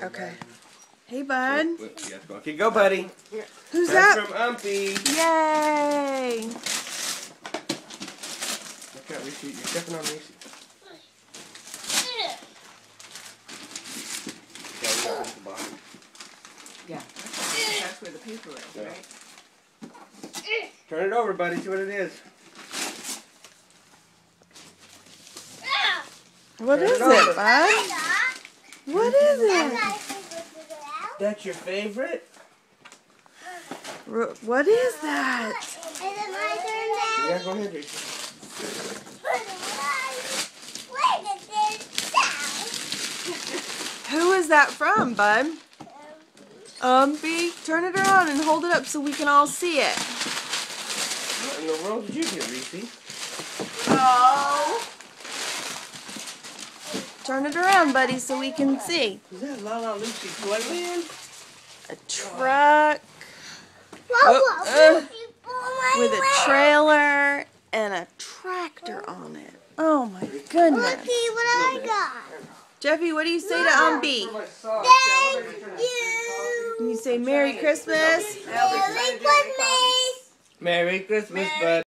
Okay. Hey, bud. Okay, go, buddy. Who's That's that? from Umpy. Yay! Look out, Reese. You're stepping on Reese. Yeah, that's where the paper is, right? Turn it over, buddy. See what it is. What is it, bud? What is it? That's your favorite? What is that? Is it my turn now? Yeah, go ahead, Reese. Who is that from, bud? Umpy, turn it around and hold it up so we can all see it. What in the world did you get, Reese? Oh. Turn it around, buddy, so we can see. Is that La La Lucy Toyland? A truck with a trailer and a tractor on it. Oh my goodness. Look, see what I got. Jeffy, what do you say to Umpy? Thank you. You say Merry Christmas. Merry Christmas. Merry Christmas, bud.